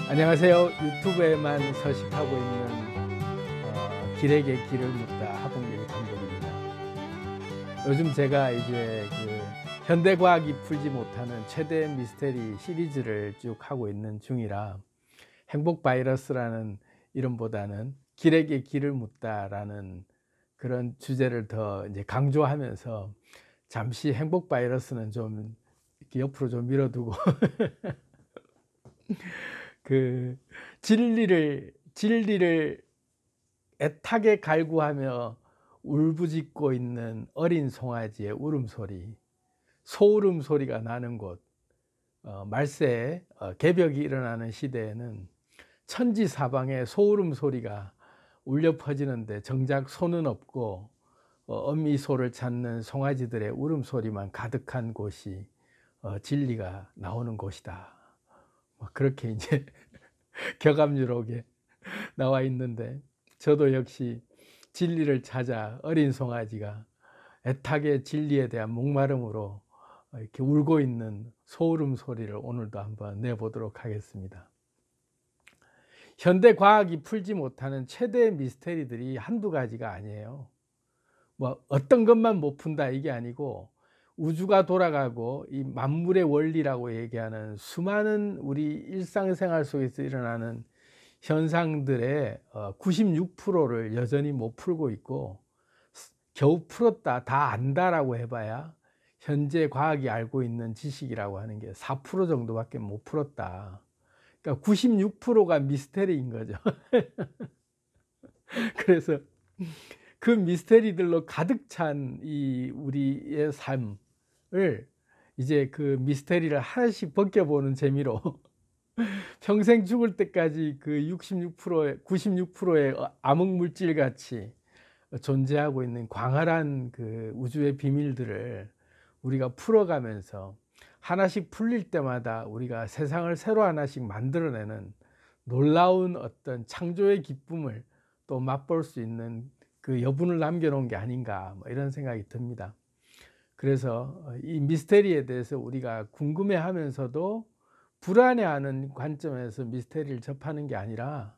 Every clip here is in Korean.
안녕하세요. 유튜브에만 서식하고 있는 길에게 길을 묻다 하봉길 감독입니다. 요즘 제가 이제 현대과학이 풀지 못하는 최대 미스테리 시리즈를 쭉 하고 있는 중이라 행복 바이러스라는 이름보다는 길에게 길을 묻다라는 그런 주제를 더 이제 강조하면서 잠시 행복 바이러스는 좀 이렇게 옆으로 좀 밀어두고 그 진리를 애타게 갈구하며 울부짖고 있는 어린 송아지의 울음소리, 소울음소리가 나는 곳, 말세에 개벽이 일어나는 시대에는 천지사방에 소울음소리가 울려 퍼지는데 정작 소는 없고 엄이소를 찾는 송아지들의 울음소리만 가득한 곳이 진리가 나오는 곳이다. 그렇게 이제 격압유록에 나와 있는데, 저도 역시 진리를 찾아 어린 송아지가 애타게 진리에 대한 목마름으로 이렇게 울고 있는 소울음 소리를 오늘도 한번 내보도록 하겠습니다. 현대 과학이 풀지 못하는 최대의 미스테리들이 한두 가지가 아니에요. 뭐 어떤 것만 못 푼다 이게 아니고, 우주가 돌아가고 이 만물의 원리라고 얘기하는 수많은 우리 일상생활 속에서 일어나는 현상들의 96%를 여전히 못 풀고 있고, 겨우 풀었다, 다 안다라고 해봐야 현재 과학이 알고 있는 지식이라고 하는 게 4% 정도밖에 못 풀었다. 그러니까 96%가 미스테리인 거죠. 그래서 그 미스테리들로 가득 찬 이 우리의 삶을 이제 그 미스테리를 하나씩 벗겨보는 재미로 평생 죽을 때까지 그 66%의 96%의 암흑물질 같이 존재하고 있는 광활한 그 우주의 비밀들을 우리가 풀어가면서 하나씩 풀릴 때마다 우리가 세상을 새로 하나씩 만들어내는 놀라운 어떤 창조의 기쁨을 또 맛볼 수 있는 그 여분을 남겨놓은 게 아닌가, 뭐 이런 생각이 듭니다. 그래서 이 미스테리에 대해서 우리가 궁금해하면서도 불안해하는 관점에서 미스테리를 접하는 게 아니라,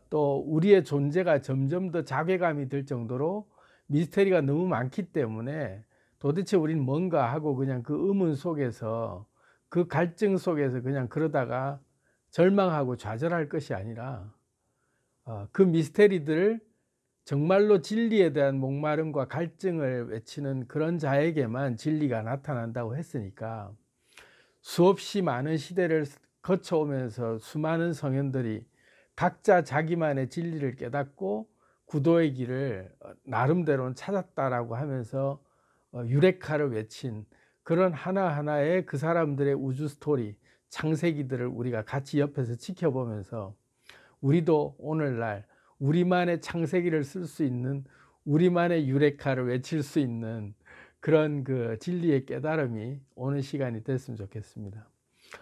또 우리의 존재가 점점 더 자괴감이 들 정도로 미스테리가 너무 많기 때문에 도대체 우리는 뭔가 하고 그냥 그 의문 속에서, 그 갈증 속에서 그냥 그러다가 절망하고 좌절할 것이 아니라, 그 미스테리들을 정말로 진리에 대한 목마름과 갈증을 외치는 그런 자에게만 진리가 나타난다고 했으니까, 수없이 많은 시대를 거쳐오면서 수많은 성현들이 각자 자기만의 진리를 깨닫고 구도의 길을 나름대로는 찾았다라고 하면서 유레카를 외친 그런 하나하나의 그 사람들의 우주 스토리, 창세기들을 우리가 같이 옆에서 지켜보면서 우리도 오늘날 우리만의 창세기를 쓸 수 있는, 우리만의 유레카를 외칠 수 있는 그런 그 진리의 깨달음이 오는 시간이 됐으면 좋겠습니다.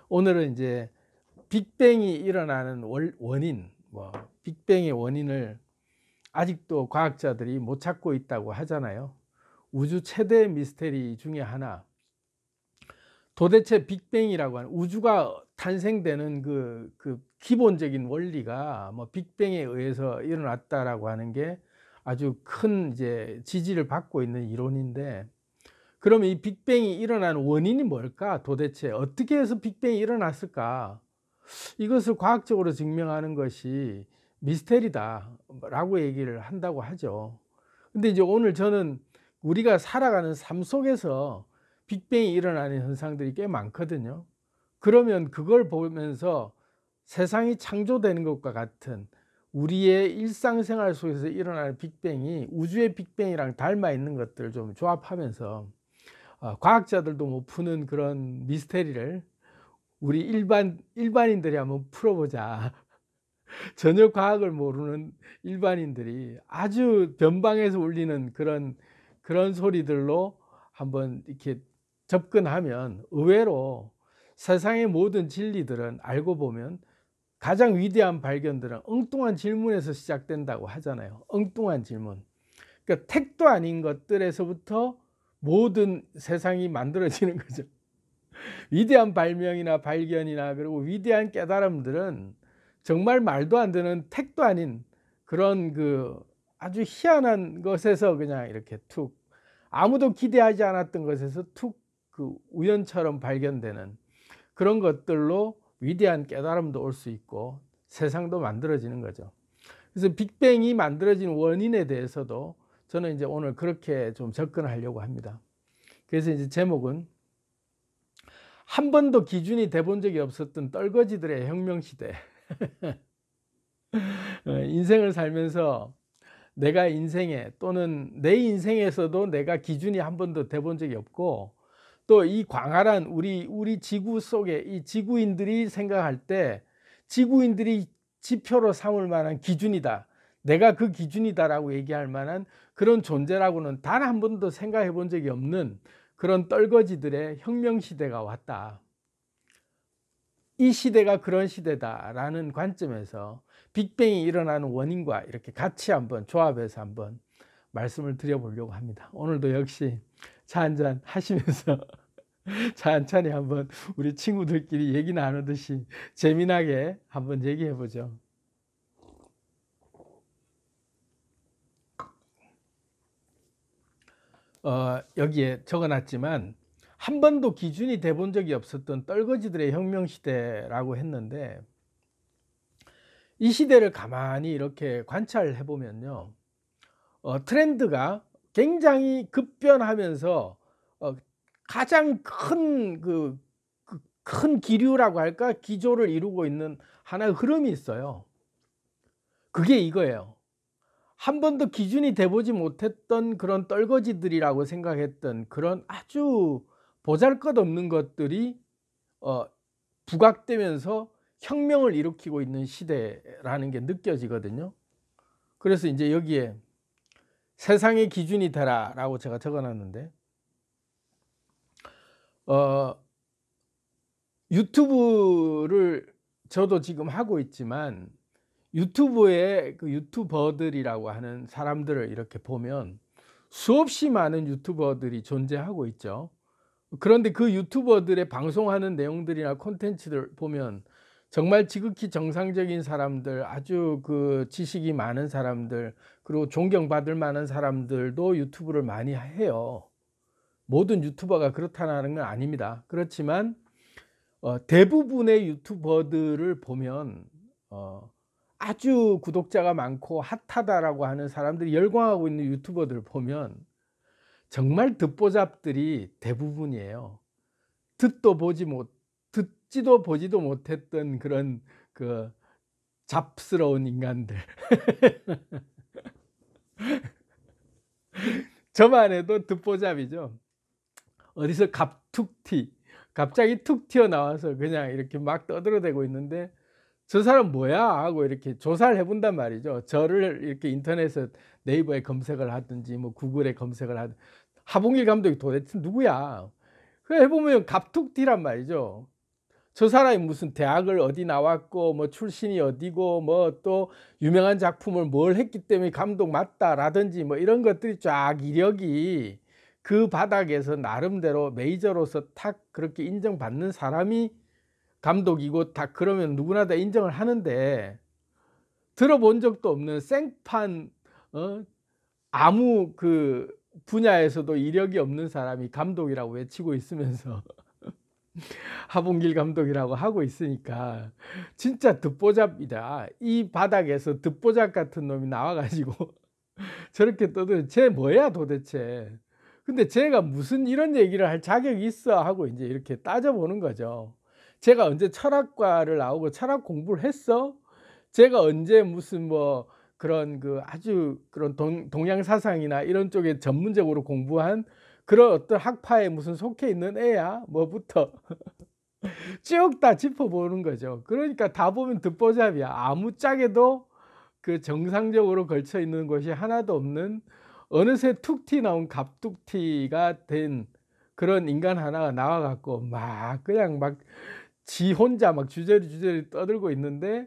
오늘은 이제 빅뱅이 일어나는 원인, 빅뱅의 원인을 아직도 과학자들이 못 찾고 있다고 하잖아요. 우주 최대 미스테리 중에 하나, 도대체 빅뱅이라고 하는 우주가 탄생되는 그 기본적인 원리가 빅뱅에 의해서 일어났다라고 하는 게 아주 큰 이제 지지를 받고 있는 이론인데, 그러면 이 빅뱅이 일어나는 원인이 뭘까? 도대체 어떻게 해서 빅뱅이 일어났을까? 이것을 과학적으로 증명하는 것이 미스테리다라고 얘기를 한다고 하죠. 근데 이제 오늘 저는 우리가 살아가는 삶 속에서 빅뱅이 일어나는 현상들이 꽤 많거든요. 그러면 그걸 보면서 세상이 창조되는 것과 같은 우리의 일상생활 속에서 일어나는 빅뱅이 우주의 빅뱅이랑 닮아 있는 것들을 좀 조합하면서 과학자들도 못 푸는 그런 미스테리를 우리 일반인들이 한번 풀어보자. 전혀 과학을 모르는 일반인들이 아주 변방에서 울리는 그런 소리들로 한번 이렇게 접근하면 의외로 세상의 모든 진리들은 알고 보면 가장 위대한 발견들은 엉뚱한 질문에서 시작된다고 하잖아요. 엉뚱한 질문. 그러니까 택도 아닌 것들에서부터 모든 세상이 만들어지는 거죠. 위대한 발명이나 발견이나 그리고 위대한 깨달음들은 정말 말도 안 되는 택도 아닌 그런 그 아주 희한한 것에서 그냥 이렇게 툭 아무도 기대하지 않았던 것에서 툭 그 우연처럼 발견되는 그런 것들로 위대한 깨달음도 올 수 있고 세상도 만들어지는 거죠. 그래서 빅뱅이 만들어진 원인에 대해서도 저는 이제 오늘 그렇게 좀 접근하려고 합니다. 그래서 이제 제목은 한 번도 기준이 돼 본 적이 없었던 떨거지들의 혁명시대. 인생을 살면서 내가 인생에 또는 내 인생에서도 내가 기준이 한 번도 돼 본 적이 없고 또 이 광활한 우리 지구 속에 이 지구인들이 생각할 때 지구인들이 지표로 삼을 만한 기준이다. 내가 그 기준이다라고 얘기할 만한 그런 존재라고는 단 한 번도 생각해 본 적이 없는 그런 떨거지들의 혁명 시대가 왔다. 이 시대가 그런 시대다라는 관점에서 빅뱅이 일어나는 원인과 이렇게 같이 한번 조합해서 한번 말씀을 드려보려고 합니다. 오늘도 역시 차 한잔 하시면서 찬찬히 한번 우리 친구들끼리 얘기 나누듯이 재미나게 한번 얘기해 보죠. 여기에 적어놨지만 한 번도 기준이 돼 본 적이 없었던 떨거지들의 혁명시대라고 했는데 이 시대를 가만히 이렇게 관찰해 보면요. 트렌드가 굉장히 급변하면서 가장 큰 기류라고 할까? 기조를 이루고 있는 하나의 흐름이 있어요. 그게 이거예요. 한 번도 기준이 돼보지 못했던 그런 떨거지들이라고 생각했던 그런 아주 보잘것없는 것들이 부각되면서 혁명을 일으키고 있는 시대라는 게 느껴지거든요. 그래서 이제 여기에 세상의 기준이 되라 라고 제가 적어놨는데 유튜브를 저도 지금 하고 있지만 유튜브에 그 유튜버들이라고 하는 사람들을 이렇게 보면 수없이 많은 유튜버들이 존재하고 있죠. 그런데 그 유튜버들의 방송하는 내용들이나 콘텐츠를 보면 정말 지극히 정상적인 사람들, 아주 그 지식이 많은 사람들, 그리고 존경받을 만한 사람들도 유튜브를 많이 해요. 모든 유튜버가 그렇다는 건 아닙니다. 그렇지만 대부분의 유튜버들을 보면 아주 구독자가 많고 핫하다라고 하는 사람들이 열광하고 있는 유튜버들 보면 정말 듣보잡들이 대부분이에요. 듣지도 보지도 못했던 그런 그 잡스러운 인간들. 저만 해도 듣보잡이죠. 어디서 갑자기 툭 튀어나와서 그냥 이렇게 막 떠들어대고 있는데 저 사람 뭐야 하고 이렇게 조사를 해본단 말이죠. 저를 이렇게 인터넷에 네이버에 검색을 하든지 뭐 구글에 검색을 하든지 하봉길 감독이 도대체 누구야? 그래 해보면 갑툭튀란 말이죠. 저 사람이 무슨 대학을 어디 나왔고 뭐 출신이 어디고 뭐 또 유명한 작품을 뭘 했기 때문에 감독 맞다라든지 뭐 이런 것들이 쫙 이력이 그 바닥에서 나름대로 메이저로서 탁 그렇게 인정받는 사람이 감독이고 다 그러면 누구나 다 인정을 하는데 들어본 적도 없는 생판 아무 그 분야에서도 이력이 없는 사람이 감독이라고 외치고 있으면서 하봉길 감독이라고 하고 있으니까 진짜 듣보잡이다. 이 바닥에서 듣보잡 같은 놈이 나와가지고 저렇게 떠들 쟤 뭐야 도대체. 근데 쟤가 무슨 이런 얘기를 할 자격이 있어 하고 이제 이렇게 따져보는 거죠. 제가 언제 철학과를 나오고 철학 공부를 했어? 제가 언제 무슨 뭐 그런 그 아주 그런 동양 사상이나 이런 쪽에 전문적으로 공부한 그런 어떤 학파에 무슨 속해 있는 애야? 뭐부터 쭉 다 짚어보는 거죠. 그러니까 다 보면 듣보잡이야. 아무짝에도 그 정상적으로 걸쳐 있는 것이 하나도 없는 어느새 툭 튀 나온 갑툭튀가 된 그런 인간 하나가 나와갖고 막 그냥 막 지 혼자 막 주저리 떠들고 있는데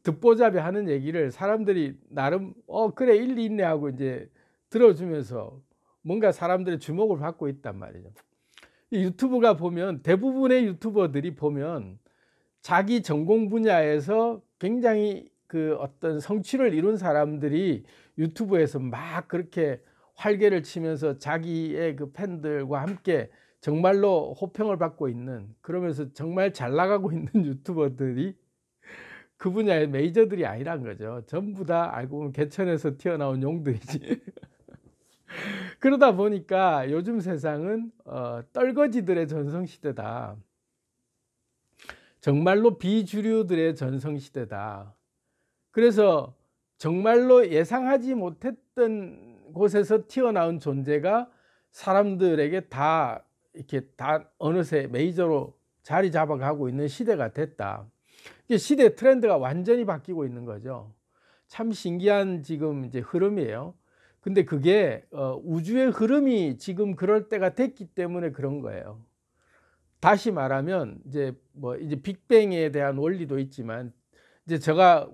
듣보잡이 하는 얘기를 사람들이 나름 그래 일리 있네 하고 이제 들어주면서 뭔가 사람들의 주목을 받고 있단 말이죠. 이 유튜브가 보면 대부분의 유튜버들이 보면 자기 전공 분야에서 굉장히 그 어떤 성취를 이룬 사람들이 유튜브에서 막 그렇게 활개를 치면서 자기의 그 팬들과 함께 정말로 호평을 받고 있는, 그러면서 정말 잘 나가고 있는 유튜버들이 그 분야의 메이저들이 아니란 거죠. 전부 다 알고 보면 개천에서 튀어나온 용들이지. 그러다 보니까 요즘 세상은 떨거지들의 전성시대다. 정말로 비주류들의 전성시대다. 그래서 정말로 예상하지 못했던 곳에서 튀어나온 존재가 사람들에게 다 이렇게 다 어느새 메이저로 자리 잡아가고 있는 시대가 됐다. 이게 시대 트렌드가 완전히 바뀌고 있는 거죠. 참 신기한 지금 이제 흐름이에요. 근데 그게 우주의 흐름이 지금 그럴 때가 됐기 때문에 그런 거예요. 다시 말하면 이제 이제 빅뱅에 대한 원리도 있지만, 이제 제가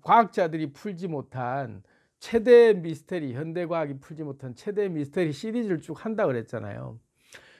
과학자들이 풀지 못한 최대 미스테리, 현대 과학이 풀지 못한 최대 미스테리 시리즈를 쭉 한다 그랬잖아요.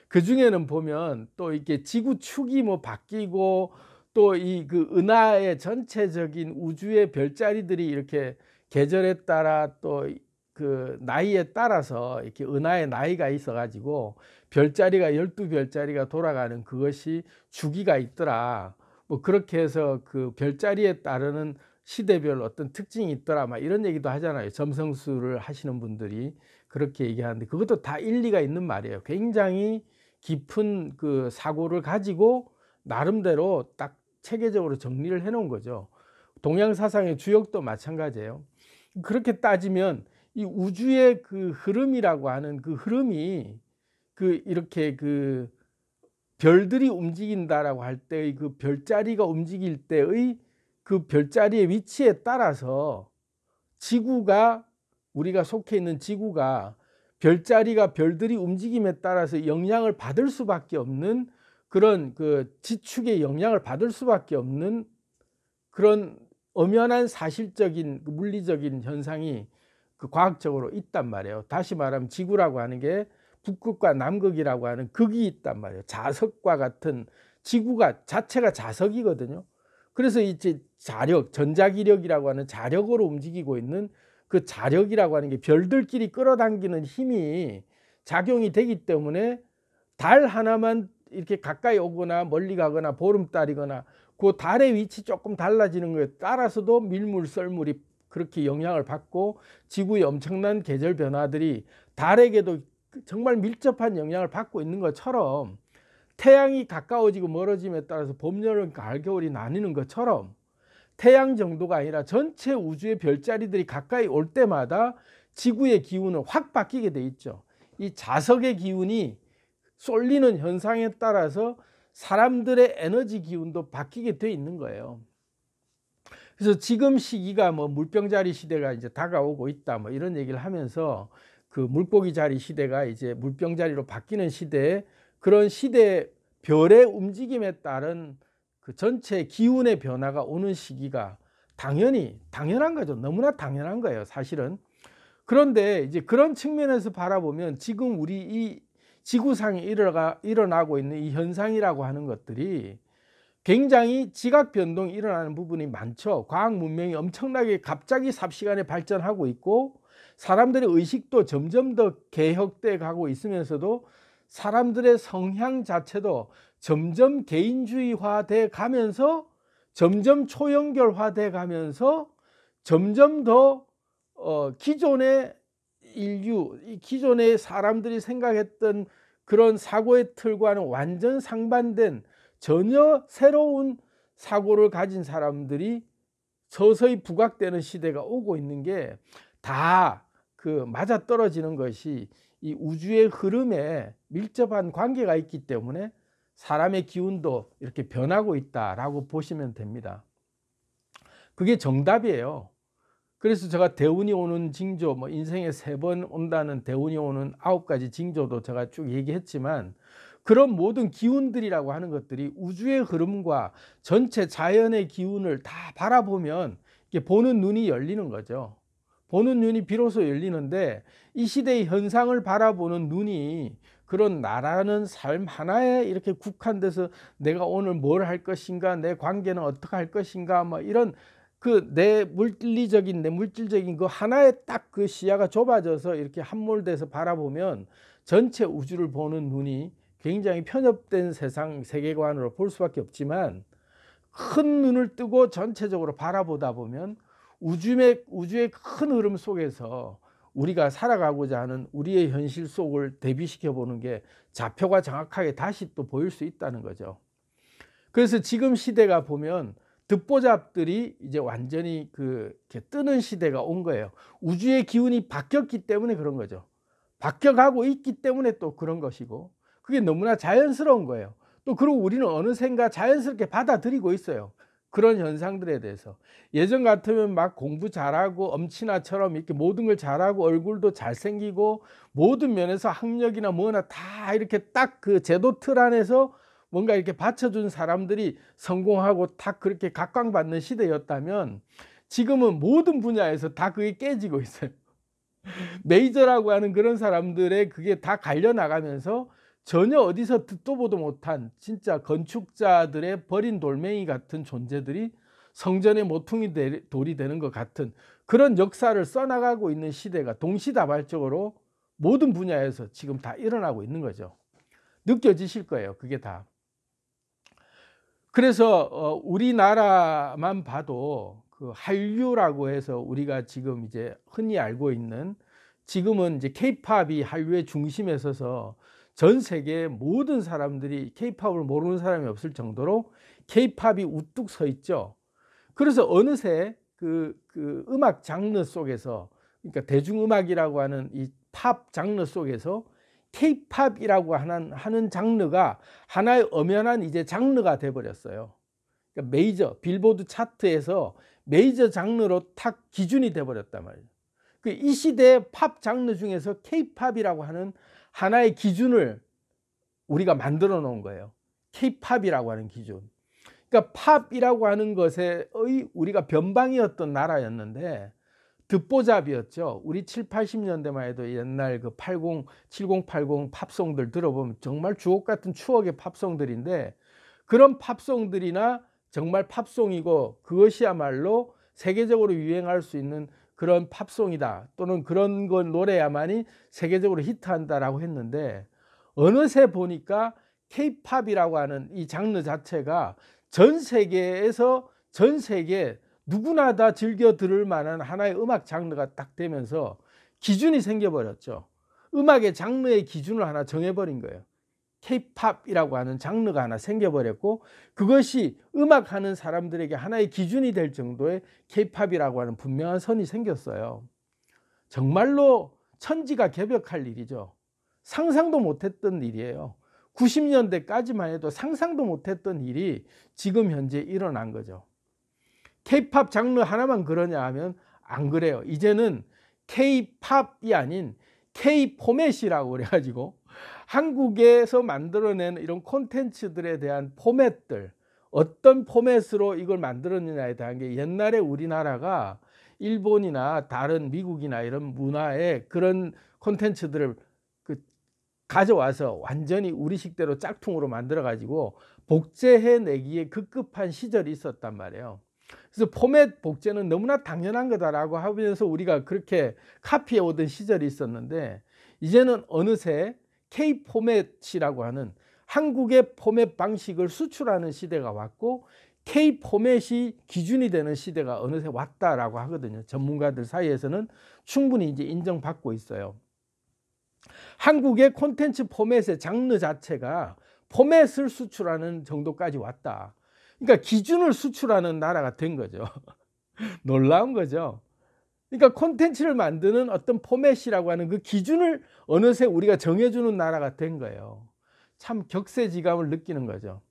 그 중에는 보면 또 이렇게 지구 축이 바뀌고, 또 이 그 은하의 전체적인 우주의 별자리들이 이렇게 계절에 따라 또 그 나이에 따라서 이렇게 은하의 나이가 있어 가지고 별자리가 12별자리가 돌아가는 그것이 주기가 있더라. 그렇게 해서 그 별자리에 따르는 시대별 어떤 특징이 있더라. 막 이런 얘기도 하잖아요. 점성술을 하시는 분들이 그렇게 얘기하는데, 그것도 다 일리가 있는 말이에요. 굉장히 깊은 그 사고를 가지고 나름대로 딱 체계적으로 정리를 해 놓은 거죠. 동양 사상의 주역도 마찬가지예요. 그렇게 따지면 이 우주의 그 흐름이라고 하는 그 흐름이 그 이렇게 그 별들이 움직인다라고 할 때의 그 별자리가 움직일 때의 그 별자리의 위치에 따라서 지구가, 우리가 속해 있는 지구가 별자리가 별들이 움직임에 따라서 영향을 받을 수밖에 없는, 그런 그 지축의 영향을 받을 수밖에 없는 그런 엄연한 사실적인 물리적인 현상이 그 과학적으로 있단 말이에요. 다시 말하면 지구라고 하는 게 북극과 남극이라고 하는 극이 있단 말이에요. 자석과 같은, 지구가 자체가 자석이거든요. 그래서 이제 자력, 전자기력이라고 하는 자력으로 움직이고 있는 그 자력이라고 하는 게 별들끼리 끌어당기는 힘이 작용이 되기 때문에 달 하나만 이렇게 가까이 오거나 멀리 가거나 보름달이거나 그 달의 위치 조금 달라지는 거에 따라서도 밀물, 썰물이 그렇게 영향을 받고 지구의 엄청난 계절 변화들이 달에게도 정말 밀접한 영향을 받고 있는 것처럼, 태양이 가까워지고 멀어짐에 따라서 봄, 여름, 가을, 겨울이 나뉘는 것처럼 태양 정도가 아니라 전체 우주의 별자리들이 가까이 올 때마다 지구의 기운은 확 바뀌게 돼 있죠. 이 자석의 기운이 쏠리는 현상에 따라서 사람들의 에너지 기운도 바뀌게 돼 있는 거예요. 그래서 지금 시기가 물병자리 시대가 이제 다가오고 있다, 이런 얘기를 하면서 그 물고기 자리 시대가 이제 물병자리로 바뀌는 시대에, 그런 시대 별의 움직임에 따른 그 전체 기운의 변화가 오는 시기가 당연한 거죠. 너무나 당연한 거예요, 사실은. 그런데 이제 그런 측면에서 바라보면 지금 우리 이 지구상에 일어나고 있는 이 현상이라고 하는 것들이 굉장히 지각 변동이 일어나는 부분이 많죠. 과학 문명이 엄청나게 갑자기 삽시간에 발전하고 있고, 사람들의 의식도 점점 더 개혁돼 가고 있으면서도 사람들의 성향 자체도 점점 개인주의화돼 가면서, 점점 초연결화돼 가면서, 점점 더 기존의 인류, 기존의 사람들이 생각했던 그런 사고의 틀과는 완전 상반된 전혀 새로운 사고를 가진 사람들이 서서히 부각되는 시대가 오고 있는 게 다 그 맞아떨어지는 것이 이 우주의 흐름에 밀접한 관계가 있기 때문에 사람의 기운도 이렇게 변하고 있다라고 보시면 됩니다. 그게 정답이에요. 그래서 제가 대운이 오는 징조, 인생에 3번 온다는 대운이 오는 9가지 징조도 제가 쭉 얘기했지만, 그런 모든 기운들이라고 하는 것들이 우주의 흐름과 전체 자연의 기운을 다 바라보면 이게 보는 눈이 열리는 거죠. 보는 눈이 비로소 열리는데, 이 시대의 현상을 바라보는 눈이 그런 나라는 삶 하나에 이렇게 국한돼서 내가 오늘 뭘 할 것인가, 내 관계는 어떻게 할 것인가, 뭐 이런 그 내 물질적인 그 하나에 딱 그 시야가 좁아져서 이렇게 함몰돼서 바라보면 전체 우주를 보는 눈이 굉장히 편협된 세계관으로 볼 수밖에 없지만, 큰 눈을 뜨고 전체적으로 바라보다 보면 우주의 큰 흐름 속에서 우리가 살아가고자 하는 우리의 현실 속을 대비시켜 보는 게 좌표가 정확하게 다시 또 보일 수 있다는 거죠. 그래서 지금 시대가 보면 듣보잡들이 이제 완전히 이렇게 뜨는 시대가 온 거예요. 우주의 기운이 바뀌었기 때문에 그런 거죠. 바뀌어가고 있기 때문에 또 그런 것이고, 그게 너무나 자연스러운 거예요. 또 그리고 우리는 어느샌가 자연스럽게 받아들이고 있어요. 그런 현상들에 대해서. 예전 같으면 막 공부 잘하고 엄친아처럼 이렇게 모든 걸 잘하고 얼굴도 잘생기고 모든 면에서 학력이나 뭐나 다 이렇게 딱 그 제도 틀 안에서 뭔가 이렇게 받쳐준 사람들이 성공하고 딱 그렇게 각광받는 시대였다면, 지금은 모든 분야에서 다 그게 깨지고 있어요. 메이저라고 하는 그런 사람들의 그게 다 갈려나가면서 전혀 어디서 듣도 보도 못한 진짜 건축자들의 버린 돌멩이 같은 존재들이 성전의 모퉁이 돌이 되는 것 같은 그런 역사를 써나가고 있는 시대가 동시다발적으로 모든 분야에서 지금 다 일어나고 있는 거죠. 느껴지실 거예요, 그게 다. 그래서 우리나라만 봐도 그 한류라고 해서 우리가 지금 이제 흔히 알고 있는, 지금은 이제 케이팝이 한류의 중심에 서서 전 세계 모든 사람들이 케이팝을 모르는 사람이 없을 정도로 케이팝이 우뚝 서 있죠. 그래서 어느새 그 음악 장르 속에서, 그러니까 대중음악이라고 하는 이 팝 장르 속에서 케이팝이라고 하는 장르가 하나의 엄연한 이제 장르가 돼버렸어요. 그러니까 메이저 빌보드 차트에서 메이저 장르로 탁 기준이 돼버렸단 말이에요. 이 시대의 팝 장르 중에서 케이팝이라고 하는 하나의 기준을 우리가 만들어 놓은 거예요. 케이팝이라고 하는 기준. 그러니까 팝이라고 하는 것의 우리가 변방이었던 나라였는데 듣보잡이었죠. 우리 7, 80년대만 해도 옛날 그 70, 80 팝송들 들어보면 정말 주옥 같은 추억의 팝송들인데, 그런 팝송들이나 정말 팝송이고 그것이야말로 세계적으로 유행할 수 있는 그런 팝송이다, 또는 그런 건 노래야만이 세계적으로 히트한다라고 했는데, 어느새 보니까 케이팝이라고 하는 이 장르 자체가 전 세계에서 전 세계 누구나 다 즐겨 들을 만한 하나의 음악 장르가 딱 되면서 기준이 생겨버렸죠. 음악의 장르의 기준을 하나 정해버린 거예요. 케이팝이라고 하는 장르가 하나 생겨버렸고, 그것이 음악하는 사람들에게 하나의 기준이 될 정도의 케이팝이라고 하는 분명한 선이 생겼어요. 정말로 천지가 개벽할 일이죠. 상상도 못했던 일이에요. 90년대까지만 해도 상상도 못했던 일이 지금 현재 일어난 거죠. 케이팝 장르 하나만 그러냐 하면 안 그래요. 이제는 케이팝이 아닌 케이포맷이라고 그래가지고 한국에서 만들어낸 이런 콘텐츠들에 대한 포맷들, 어떤 포맷으로 이걸 만들었느냐에 대한 게, 옛날에 우리나라가 일본이나 다른 미국이나 이런 문화의 그런 콘텐츠들을 가져와서 완전히 우리식대로 짝퉁으로 만들어가지고 복제해내기에 급급한 시절이 있었단 말이에요. 그래서 포맷 복제는 너무나 당연한 거다라고 하면서 우리가 그렇게 카피해 오던 시절이 있었는데, 이제는 어느새 K-포맷이라고 하는 한국의 포맷 방식을 수출하는 시대가 왔고, K-포맷이 기준이 되는 시대가 어느새 왔다라고 하거든요. 전문가들 사이에서는 충분히 이제 인정받고 있어요. 한국의 콘텐츠 포맷의 장르 자체가 포맷을 수출하는 정도까지 왔다. 그러니까 기준을 수출하는 나라가 된 거죠. 놀라운 거죠. 그러니까 콘텐츠를 만드는 어떤 포맷이라고 하는 그 기준을 어느새 우리가 정해주는 나라가 된 거예요. 참 격세지감을 느끼는 거죠.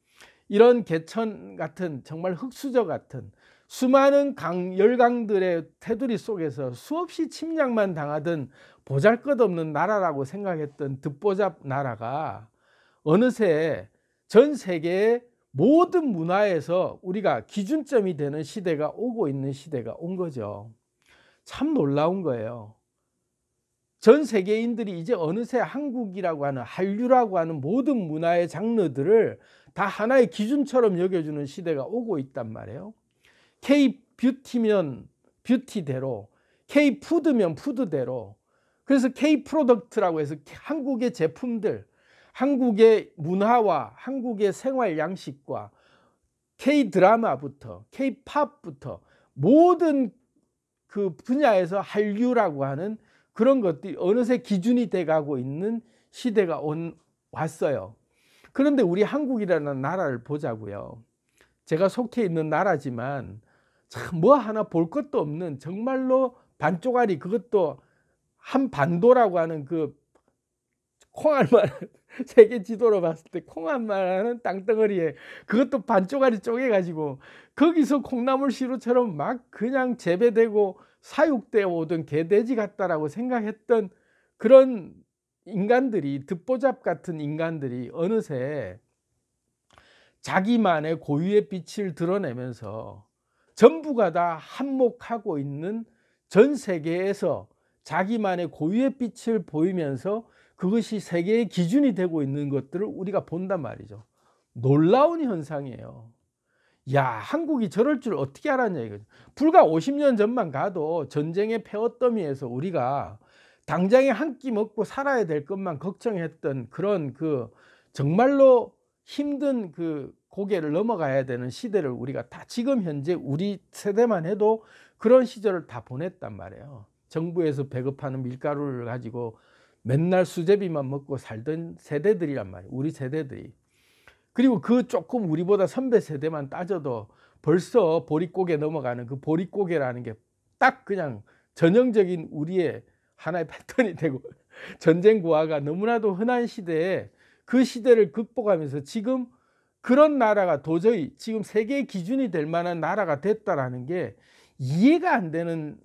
이런 개천 같은, 정말 흙수저 같은 수많은 열강들의 테두리 속에서 수없이 침략만 당하던 보잘것없는 나라라고 생각했던 듣보잡 나라가 어느새 전 세계의 모든 문화에서 우리가 기준점이 되는 시대가 오고 있는 시대가 온 거죠. 참 놀라운 거예요. 전 세계인들이 이제 어느새 한국이라고 하는, 한류라고 하는 모든 문화의 장르들을 다 하나의 기준처럼 여겨주는 시대가 오고 있단 말이에요. K-뷰티면 뷰티대로, K-푸드면 푸드대로. 그래서 K-프로덕트라고 해서 한국의 제품들, 한국의 문화와 한국의 생활 양식과 K-드라마부터 K-팝부터 모든 그 분야에서 한류라고 하는 그런 것들이 어느새 기준이 돼가고 있는 시대가 왔어요. 그런데 우리 한국이라는 나라를 보자고요. 제가 속해 있는 나라지만 참 뭐 하나 볼 것도 없는, 정말로 반쪽짜리, 그것도 한 반도라고 하는 그 콩알만 세계 지도로 봤을 때 콩알만한 땅덩어리에 그것도 반쪽짜리 쪼개가지고 거기서 콩나물 시루처럼 막 그냥 재배되고 사육되어 오던 개돼지 같다라고 생각했던 그런 인간들이, 듣보잡 같은 인간들이 어느새 자기만의 고유의 빛을 드러내면서 전부가 다 한몫하고 있는, 전 세계에서 자기만의 고유의 빛을 보이면서 그것이 세계의 기준이 되고 있는 것들을 우리가 본단 말이죠. 놀라운 현상이에요. 야, 한국이 저럴 줄 어떻게 알았냐 이거죠. 불과 50년 전만 가도 전쟁의 폐허더미에서 우리가 당장에 한 끼 먹고 살아야 될 것만 걱정했던 그런 그 정말로 힘든 그 고개를 넘어가야 되는 시대를 우리가 다 지금 현재 우리 세대만 해도 그런 시절을 다 보냈단 말이에요. 정부에서 배급하는 밀가루를 가지고 맨날 수제비만 먹고 살던 세대들이란 말이에요. 우리 세대들이. 그리고 그 조금 우리보다 선배 세대만 따져도 벌써 보릿고개 넘어가는 그 보릿고개라는 게 딱 그냥 전형적인 우리의 하나의 패턴이 되고 전쟁 고아가 너무나도 흔한 시대에 그 시대를 극복하면서 지금 그런 나라가 도저히 지금 세계의 기준이 될 만한 나라가 됐다라는 게 이해가 안 되는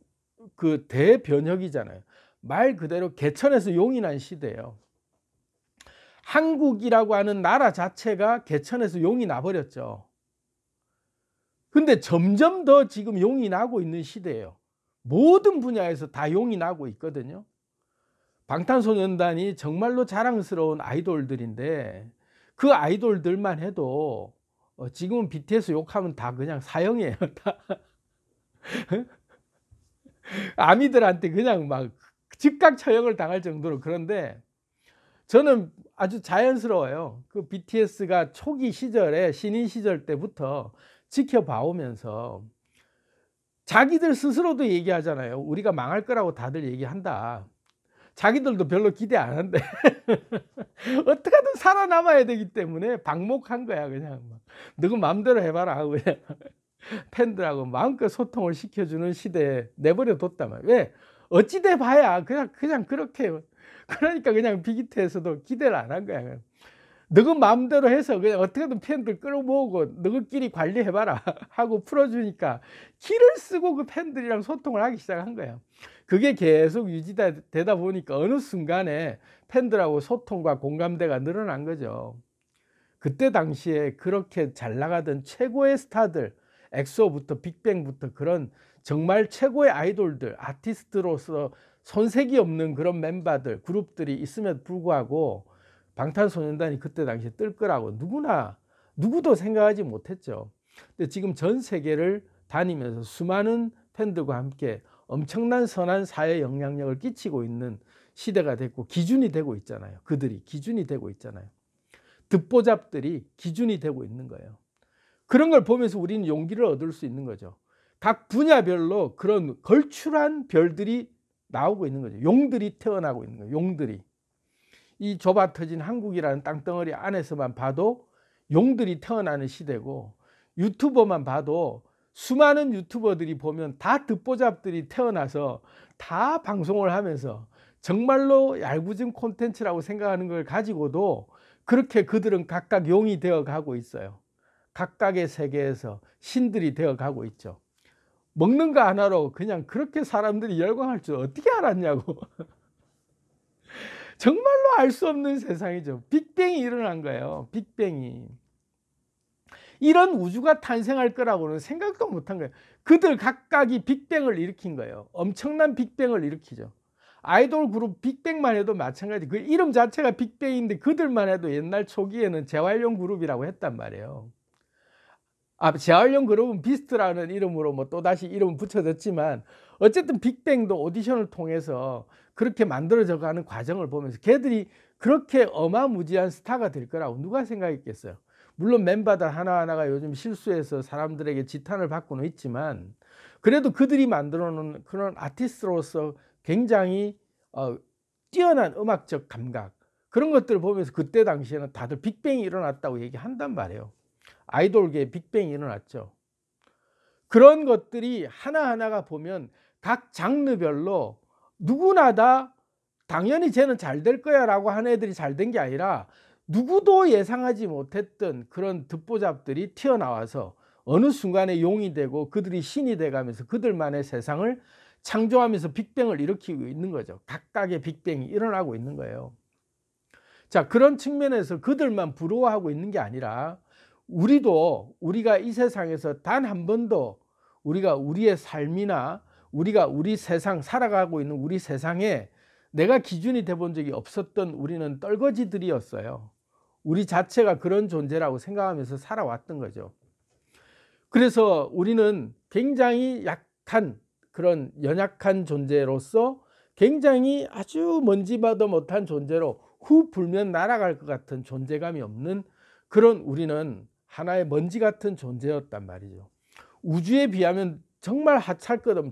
그 대변혁이잖아요. 말 그대로 개천에서 용이 난 시대예요. 한국이라고 하는 나라 자체가 개천에서 용이 나버렸죠. 근데 점점 더 지금 용이 나고 있는 시대예요. 모든 분야에서 다 용이 나고 있거든요. 방탄소년단이 정말로 자랑스러운 아이돌들인데 그 아이돌들만 해도 지금은 BTS 욕하면 다 그냥 사형이에요. 다. 아미들한테 그냥 막 즉각 처형을 당할 정도로. 그런데 저는 아주 자연스러워요. 그 BTS가 초기 시절에, 신인 시절 때부터 지켜봐 오면서 자기들 스스로도 얘기하잖아요. 우리가 망할 거라고 다들 얘기한다. 자기들도 별로 기대 안 한대. 어떻게든 살아남아야 되기 때문에 방목한 거야. 그냥 너가 마음대로 해봐라 하고 그냥 팬들하고 마음껏 소통을 시켜주는 시대에 내버려 뒀단 말이야. 왜? 어찌돼 봐야 그냥 그렇게. 그러니까 그냥 빅히트에서도 기대를 안 한 거야. 너가 마음대로 해서 그냥 어떻게든 팬들 끌어모으고 너희끼리 관리해봐라 하고 풀어주니까 기를 쓰고 그 팬들이랑 소통을 하기 시작한 거야. 그게 계속 유지되다 보니까 어느 순간에 팬들하고 소통과 공감대가 늘어난 거죠. 그때 당시에 그렇게 잘 나가던 최고의 스타들, 엑소부터 빅뱅부터 그런 정말 최고의 아이돌들, 아티스트로서 손색이 없는 그런 멤버들, 그룹들이 있음에도 불구하고 방탄소년단이 그때 당시에 뜰 거라고 누구도 생각하지 못했죠. 근데 지금 전 세계를 다니면서 수많은 팬들과 함께 엄청난 선한 사회 영향력을 끼치고 있는 시대가 됐고 기준이 되고 있잖아요. 그들이 기준이 되고 있잖아요. 듣보잡들이 기준이 되고 있는 거예요. 그런 걸 보면서 우리는 용기를 얻을 수 있는 거죠. 각 분야별로 그런 걸출한 별들이 나오고 있는 거죠. 용들이 태어나고 있는 거예요. 용들이. 이 좁아 터진 한국이라는 땅덩어리 안에서만 봐도 용들이 태어나는 시대고, 유튜버만 봐도 수많은 유튜버들이 보면 다 듣보잡들이 태어나서 다 방송을 하면서 정말로 얄궂은 콘텐츠라고 생각하는 걸 가지고도 그렇게 그들은 각각 용이 되어 가고 있어요. 각각의 세계에서 신들이 되어 가고 있죠. 먹는 거 하나로 그냥 그렇게 사람들이 열광할 줄 어떻게 알았냐고. 정말로 알 수 없는 세상이죠. 빅뱅이 일어난 거예요. 빅뱅이. 이런 우주가 탄생할 거라고는 생각도 못한 거예요. 그들 각각이 빅뱅을 일으킨 거예요. 엄청난 빅뱅을 일으키죠. 아이돌 그룹 빅뱅만 해도 마찬가지. 그 이름 자체가 빅뱅인데 그들만 해도 옛날 초기에는 재활용 그룹이라고 했단 말이에요. 재활용 그룹은 비스트라는 이름으로 뭐 또다시 이름 붙여졌지만 어쨌든 빅뱅도 오디션을 통해서 그렇게 만들어져 가는 과정을 보면서 걔들이 그렇게 어마무지한 스타가 될 거라고 누가 생각했겠어요. 물론 멤버들 하나하나가 요즘 실수해서 사람들에게 지탄을 받고는 있지만 그래도 그들이 만들어 놓은 그런 아티스트로서 굉장히 뛰어난 음악적 감각, 그런 것들을 보면서 그때 당시에는 다들 빅뱅이 일어났다고 얘기한단 말이에요. 아이돌계에 빅뱅이 일어났죠. 그런 것들이 하나하나가 보면 각 장르별로 누구나 다 당연히 쟤는 잘 될 거야 라고 하는 애들이 잘 된 게 아니라 누구도 예상하지 못했던 그런 듣보잡들이 튀어나와서 어느 순간에 용이 되고 그들이 신이 돼가면서 그들만의 세상을 창조하면서 빅뱅을 일으키고 있는 거죠. 각각의 빅뱅이 일어나고 있는 거예요. 자, 그런 측면에서 그들만 부러워하고 있는 게 아니라 우리가 이 세상에서 단 한 번도 우리가 우리의 삶이나 우리가 우리 세상 살아가고 있는 우리 세상에 내가 기준이 돼 본 적이 없었던 우리는 떨거지들이었어요. 우리 자체가 그런 존재라고 생각하면서 살아왔던 거죠. 그래서 우리는 굉장히 약한 그런 연약한 존재로서 굉장히 아주 먼지봐도 못한 존재로 후 불면 날아갈 것 같은 존재감이 없는 그런 우리는 하나의 먼지 같은 존재였단 말이죠. 우주에 비하면 정말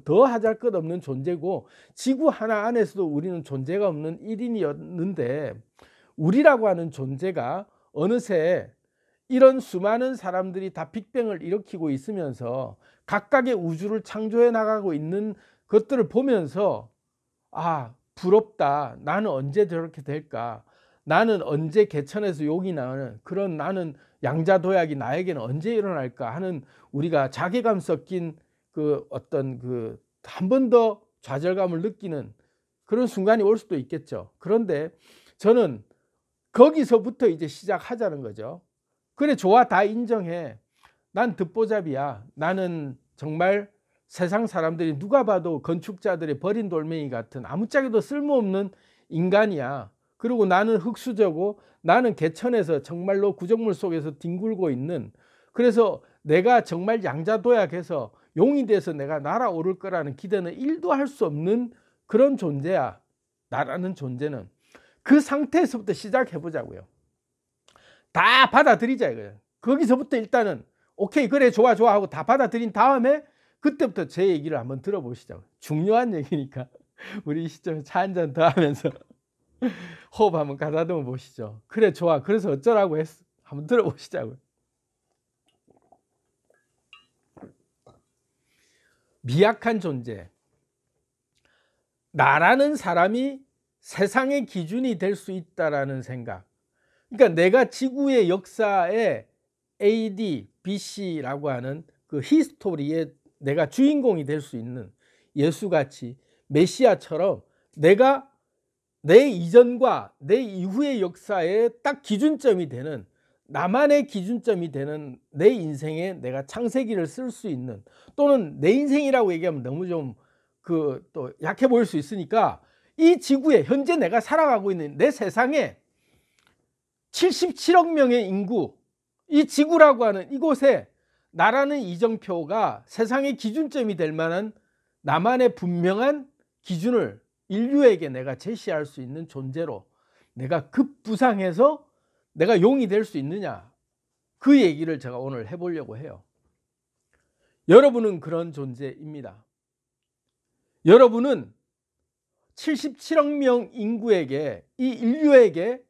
더 하잘 것 없는 존재고 지구 하나 안에서도 우리는 존재가 없는 1인이었는데 우리라고 하는 존재가 어느새 이런 수많은 사람들이 다 빅뱅을 일으키고 있으면서 각각의 우주를 창조해 나가고 있는 것들을 보면서 부럽다. 나는 언제 저렇게 될까? 나는 언제 개천에서 용이 나는 그런 나는 양자도약이 나에게는 언제 일어날까 하는 우리가 자괴감 섞인 그 어떤 그 한 번 더 좌절감을 느끼는 그런 순간이 올 수도 있겠죠. 그런데 저는 거기서부터 이제 시작하자는 거죠. 그래, 좋아, 다 인정해. 난 듣보잡이야. 나는 정말 세상 사람들이 누가 봐도 건축자들의 버린 돌멩이 같은 아무짝에도 쓸모없는 인간이야. 그리고 나는 흙수저고 나는 개천에서 정말로 구정물 속에서 뒹굴고 있는, 그래서 내가 정말 양자도약해서 용이 돼서 내가 날아오를 거라는 기대는 1도 할 수 없는 그런 존재야. 나라는 존재는. 그 상태에서부터 시작해보자고요. 다 받아들이자 이거예요. 거기서부터 일단은 오케이, 그래, 좋아 하고 다 받아들인 다음에 그때부터 제 얘기를 한번 들어보시죠. 중요한 얘기니까 우리 이 시점에 차 한 잔 더 하면서 호흡 한번 가다듬어 보시죠. 그래, 좋아, 그래서 어쩌라고 했어. 한번 들어보시자고요. 미약한 존재, 나라는 사람이 세상의 기준이 될 수 있다라는 생각. 그러니까 내가 지구의 역사에 AD, BC라고 하는 그 히스토리에 내가 주인공이 될 수 있는, 예수같이 메시아처럼 내가 내 이전과 내 이후의 역사에 딱 기준점이 되는, 나만의 기준점이 되는 내 인생에 내가 창세기를 쓸 수 있는, 또는 내 인생이라고 얘기하면 너무 좀 또 약해 보일 수 있으니까 이 지구에 현재 내가 살아가고 있는 내 세상에 77억 명의 인구, 이 지구라고 하는 이곳에 나라는 이정표가 세상의 기준점이 될 만한 나만의 분명한 기준을 인류에게 내가 제시할 수 있는 존재로 내가 급부상해서 내가 용이 될 수 있느냐, 그 얘기를 제가 오늘 해보려고 해요. 여러분은 그런 존재입니다. 여러분은 77억 명 인구에게, 이 인류에게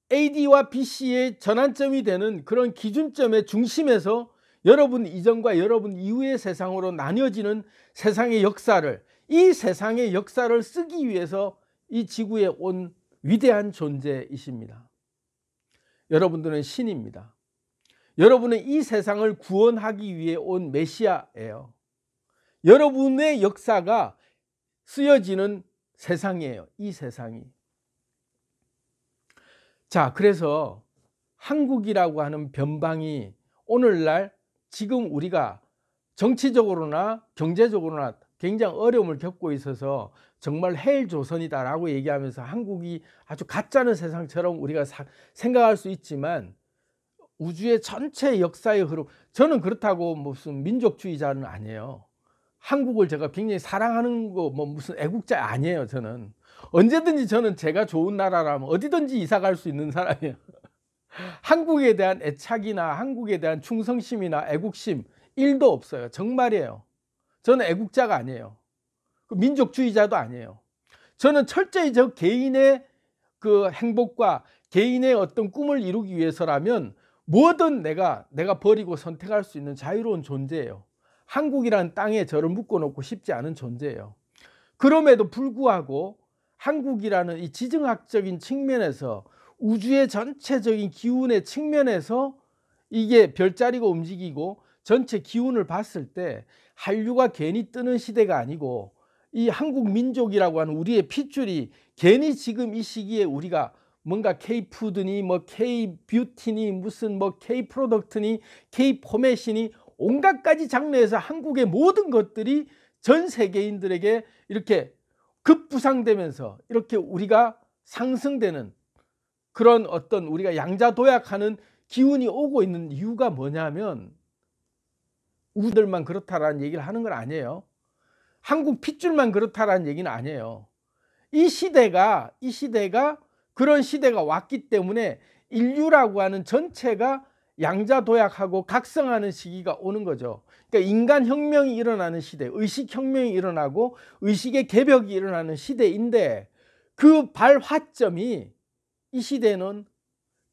AD와 BC의 전환점이 되는 그런 기준점의 중심에서 여러분 이전과 여러분 이후의 세상으로 나뉘어지는 세상의 역사를, 이 세상의 역사를 쓰기 위해서 이 지구에 온 위대한 존재이십니다. 여러분들은 신입니다. 여러분은 이 세상을 구원하기 위해 온 메시아예요. 여러분의 역사가 쓰여지는 세상이에요. 이 세상이. 자, 그래서 한국이라고 하는 변방이 오늘날 지금 우리가 정치적으로나 경제적으로나 굉장히 어려움을 겪고 있어서 정말 헬조선이다라고 얘기하면서 한국이 아주 가짜는 세상처럼 우리가 생각할 수 있지만 우주의 전체 역사의 흐름, 저는 그렇다고 무슨 민족주의자는 아니에요. 한국을 제가 굉장히 사랑하는 거 뭐 무슨 애국자 아니에요. 저는 언제든지 저는 제가 좋은 나라라면 어디든지 이사 갈 수 있는 사람이에요. 한국에 대한 애착이나 한국에 대한 충성심이나 애국심 1도 없어요. 정말이에요. 저는 애국자가 아니에요. 민족주의자도 아니에요. 저는 철저히 저 개인의 그 행복과 개인의 어떤 꿈을 이루기 위해서라면 뭐든 내가 버리고 선택할 수 있는 자유로운 존재예요. 한국이라는 땅에 저를 묶어놓고 싶지 않은 존재예요. 그럼에도 불구하고 한국이라는 이 지정학적인 측면에서 우주의 전체적인 기운의 측면에서 이게 별자리가 움직이고 전체 기운을 봤을 때 한류가 괜히 뜨는 시대가 아니고 이 한국 민족이라고 하는 우리의 핏줄이 괜히 지금 이 시기에 우리가 뭔가 K-푸드니 뭐 K-뷰티니 무슨 뭐 K-프로덕트니 K-포맷이니 온갖 가지 장르에서 한국의 모든 것들이 전 세계인들에게 이렇게 급부상되면서 이렇게 우리가 상승되는 그런 어떤 우리가 양자도약하는 기운이 오고 있는 이유가 뭐냐면 우리들만 그렇다라는 얘기를 하는 건 아니에요. 한국 핏줄만 그렇다라는 얘기는 아니에요. 이 시대가 그런 시대가 왔기 때문에 인류라고 하는 전체가 양자도약하고 각성하는 시기가 오는 거죠. 그러니까 인간혁명이 일어나는 시대, 의식혁명이 일어나고 의식의 개벽이 일어나는 시대인데 그 발화점이 이 시대는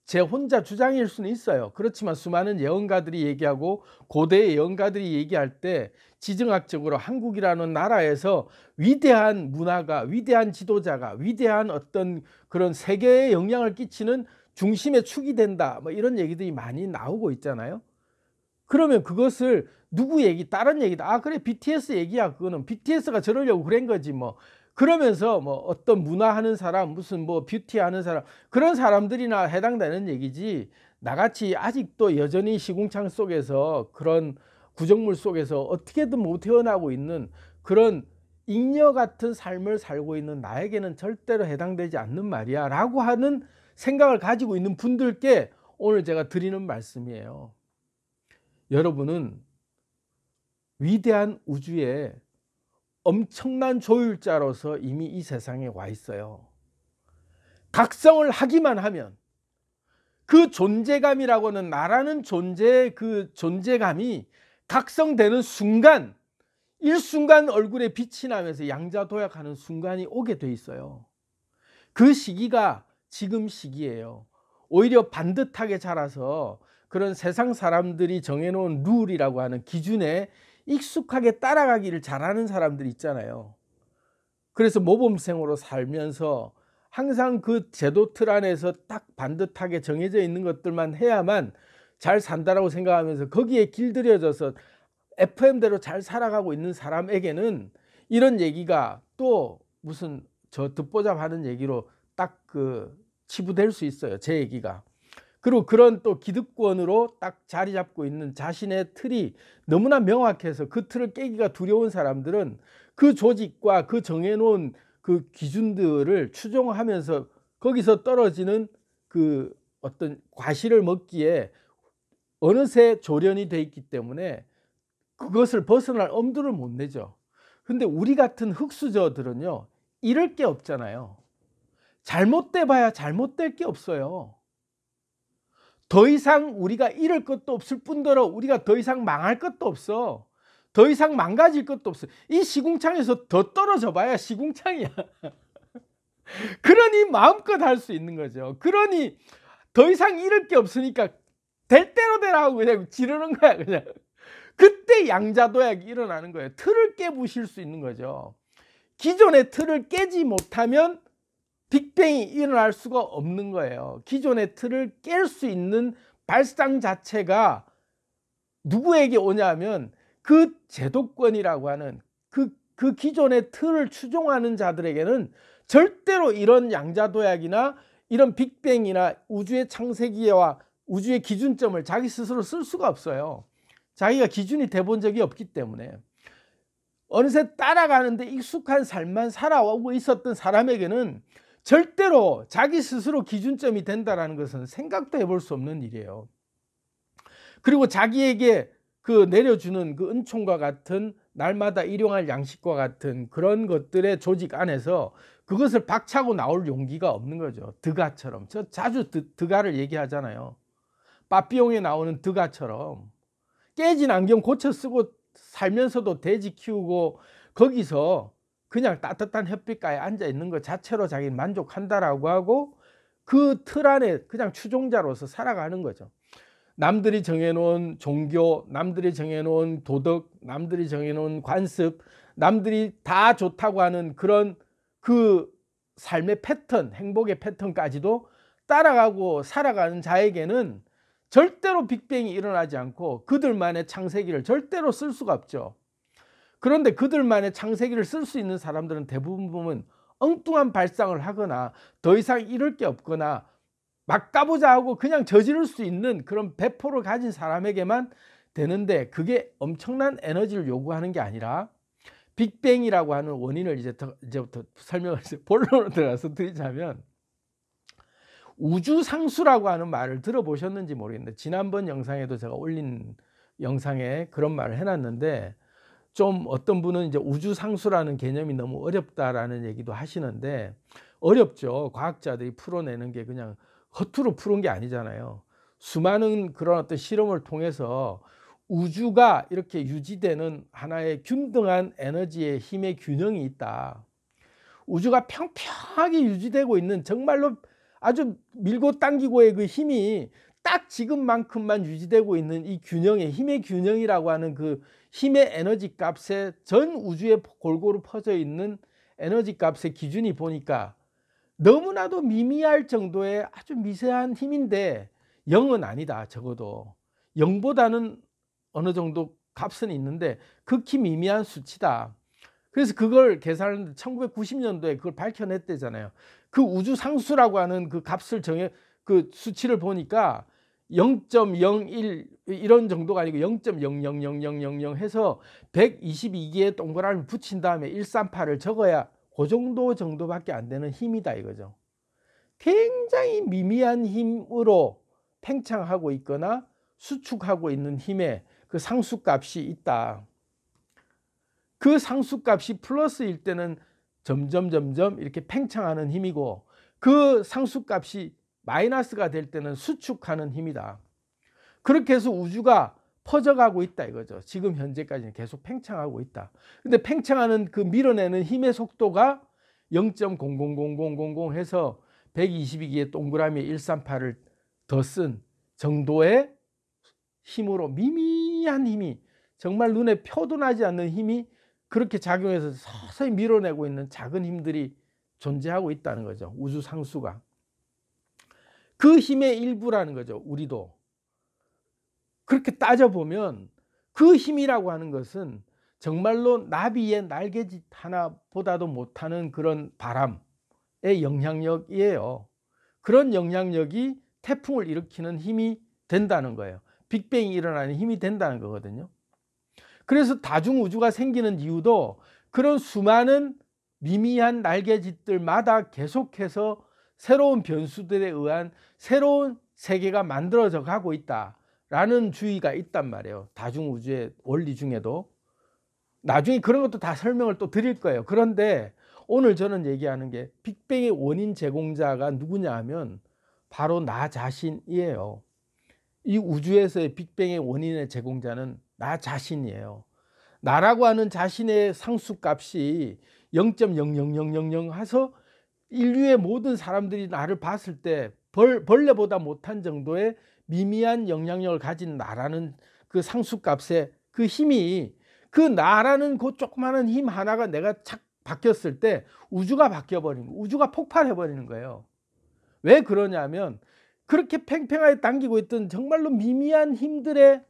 제 혼자 주장일 수는 있어요. 그렇지만 수많은 예언가들이 얘기하고 고대의 예언가들이 얘기할 때 지정학적으로 한국이라는 나라에서 위대한 문화가, 위대한 지도자가, 위대한 어떤 그런 세계에 영향을 끼치는 중심의 축이 된다, 뭐 이런 얘기들이 많이 나오고 있잖아요. 그러면 그것을 누구 얘기, 다른 얘기다. 아 그래 BTS 얘기야. 그거는 BTS가 저러려고 그런 거지 뭐. 그러면서 뭐 어떤 문화하는 사람, 무슨 뭐 뷰티 하는 사람, 그런 사람들이나 해당되는 얘기지, 나같이 아직도 여전히 시궁창 속에서 그런 구정물 속에서 어떻게든 못 태어나고 있는 그런 잉여 같은 삶을 살고 있는 나에게는 절대로 해당되지 않는 말이야 라고 하는 생각을 가지고 있는 분들께 오늘 제가 드리는 말씀이에요. 여러분은 위대한 우주의 엄청난 조율자로서 이미 이 세상에 와 있어요. 각성을 하기만 하면 그 존재감이라고는 나라는 존재의 그 존재감이 각성되는 순간, 일순간 얼굴에 빛이 나면서 양자도약하는 순간이 오게 돼 있어요. 그 시기가 지금 시기예요. 오히려 반듯하게 자라서 그런 세상 사람들이 정해놓은 룰이라고 하는 기준에 익숙하게 따라가기를 잘하는 사람들이 있잖아요. 그래서 모범생으로 살면서 항상 그 제도 틀 안에서 딱 반듯하게 정해져 있는 것들만 해야만 잘 산다라고 생각하면서 거기에 길들여져서 FM대로 잘 살아가고 있는 사람에게는 이런 얘기가 또 무슨 저 듣보잡 하는 얘기로 딱 그 치부될 수 있어요. 제 얘기가. 그리고 그런 또 기득권으로 딱 자리 잡고 있는 자신의 틀이 너무나 명확해서 그 틀을 깨기가 두려운 사람들은 그 조직과 그 정해놓은 그 기준들을 추종하면서 거기서 떨어지는 그 어떤 과실을 먹기에 어느새 조련이 돼 있기 때문에 그것을 벗어날 엄두를 못 내죠. 근데 우리 같은 흙수저들은요, 잃을 게 없잖아요. 잘못돼 봐야 잘못될 게 없어요. 더 이상 우리가 잃을 것도 없을 뿐더러 우리가 더 이상 망할 것도 없어. 더 이상 망가질 것도 없어. 이 시궁창에서 더 떨어져 봐야 시궁창이야. 그러니 마음껏 할 수 있는 거죠. 그러니 더 이상 잃을 게 없으니까 될 대로 되라 하고 그냥 지르는 거야. 그냥 그때 양자도약이 일어나는 거예요. 틀을 깨부실 수 있는 거죠. 기존의 틀을 깨지 못하면 빅뱅이 일어날 수가 없는 거예요. 기존의 틀을 깰 수 있는 발상 자체가 누구에게 오냐면 그 제도권이라고 하는 그 기존의 틀을 추종하는 자들에게는 절대로 이런 양자도약이나 이런 빅뱅이나 우주의 창세기와 우주의 기준점을 자기 스스로 쓸 수가 없어요. 자기가 기준이 돼본 적이 없기 때문에. 어느새 따라가는데 익숙한 삶만 살아오고 있었던 사람에게는 절대로 자기 스스로 기준점이 된다는 것은 생각도 해볼 수 없는 일이에요. 그리고 자기에게 그 내려주는 그 은총과 같은 날마다 일용할 양식과 같은 그런 것들의 조직 안에서 그것을 박차고 나올 용기가 없는 거죠. 드가처럼. 저 자주 드가를 얘기하잖아요. 빠삐용에 나오는 드가처럼 깨진 안경 고쳐 쓰고 살면서도 돼지 키우고 거기서 그냥 따뜻한 햇빛가에 앉아 있는 것 자체로 자기는 만족한다라고 하고 그 틀 안에 그냥 추종자로서 살아가는 거죠. 남들이 정해놓은 종교, 남들이 정해놓은 도덕, 남들이 정해놓은 관습, 남들이 다 좋다고 하는 그런 그 삶의 패턴, 행복의 패턴까지도 따라가고 살아가는 자에게는 절대로 빅뱅이 일어나지 않고 그들만의 창세기를 절대로 쓸 수가 없죠. 그런데 그들만의 창세기를 쓸 수 있는 사람들은 대부분 보면 엉뚱한 발상을 하거나 더 이상 이룰 게 없거나 막 가보자 하고 그냥 저지를 수 있는 그런 배포를 가진 사람에게만 되는데, 그게 엄청난 에너지를 요구하는 게 아니라 빅뱅이라고 하는 원인을 이제부터 설명을 본론으로 들어가서 드리자면, 우주상수라고 하는 말을 들어보셨는지 모르겠는데 지난번 영상에도 제가 올린 영상에 그런 말을 해놨는데, 좀 어떤 분은 이제 우주상수라는 개념이 너무 어렵다라는 얘기도 하시는데, 어렵죠. 과학자들이 풀어내는 게 그냥 허투루 푸는 게 아니잖아요. 수많은 그런 어떤 실험을 통해서 우주가 이렇게 유지되는 하나의 균등한 에너지의 힘의 균형이 있다. 우주가 평평하게 유지되고 있는, 정말로 아주 밀고 당기고의 그 힘이 딱 지금만큼만 유지되고 있는 이 균형의 힘의 균형이라고 하는 그 힘의 에너지 값에 전 우주에 골고루 퍼져 있는 에너지 값의 기준이 보니까 너무나도 미미할 정도의 아주 미세한 힘인데 0은 아니다. 적어도 0보다는 어느 정도 값은 있는데 극히 미미한 수치다. 그래서 그걸 계산하는데 1990년도에 그걸 밝혀냈대잖아요. 그 우주상수라고 하는 그 값을 그 수치를 보니까 0.01 이런 정도가 아니고 0.000000 해서 122개의 동그라미를 붙인 다음에 138을 적어야 그 정도밖에 안 되는 힘이다 이거죠. 굉장히 미미한 힘으로 팽창하고 있거나 수축하고 있는 힘의 그 상수값이 있다. 그 상수값이 플러스일 때는 점점 이렇게 팽창하는 힘이고, 그 상수값이 마이너스가 될 때는 수축하는 힘이다. 그렇게 해서 우주가 퍼져가고 있다 이거죠. 지금 현재까지는 계속 팽창하고 있다. 근데 팽창하는 그 밀어내는 힘의 속도가 0.000000 해서 122개의 동그라미에 138을 더 쓴 정도의 힘으로, 미미한 힘이, 정말 눈에 표도 나지 않는 힘이 그렇게 작용해서 서서히 밀어내고 있는 작은 힘들이 존재하고 있다는 거죠. 우주 상수가. 그 힘의 일부라는 거죠. 우리도. 그렇게 따져보면 그 힘이라고 하는 것은 정말로 나비의 날개짓 하나보다도 못하는 그런 바람의 영향력이에요. 그런 영향력이 태풍을 일으키는 힘이 된다는 거예요. 빅뱅이 일어나는 힘이 된다는 거거든요. 그래서 다중우주가 생기는 이유도 그런 수많은 미미한 날개짓들마다 계속해서 새로운 변수들에 의한 새로운 세계가 만들어져 가고 있다라는 주의가 있단 말이에요. 다중우주의 원리 중에도. 나중에 그런 것도 다 설명을 또 드릴 거예요. 그런데 오늘 저는 얘기하는 게 빅뱅의 원인 제공자가 누구냐 하면 바로 나 자신이에요. 이 우주에서의 빅뱅의 원인의 제공자는 나 자신이에요. 나라고 하는 자신의 상수값이 0.00000 해서 인류의 모든 사람들이 나를 봤을 때 벌레보다 못한 정도의 미미한 영향력을 가진 나라는 그 상수값의 그 힘이, 그 나라는 그 조그마한 힘 하나가 내가 착 바뀌었을 때 우주가 바뀌어버리는 거예요. 우주가 폭발해버리는 거예요. 왜 그러냐면 그렇게 팽팽하게 당기고 있던 정말로 미미한 힘들의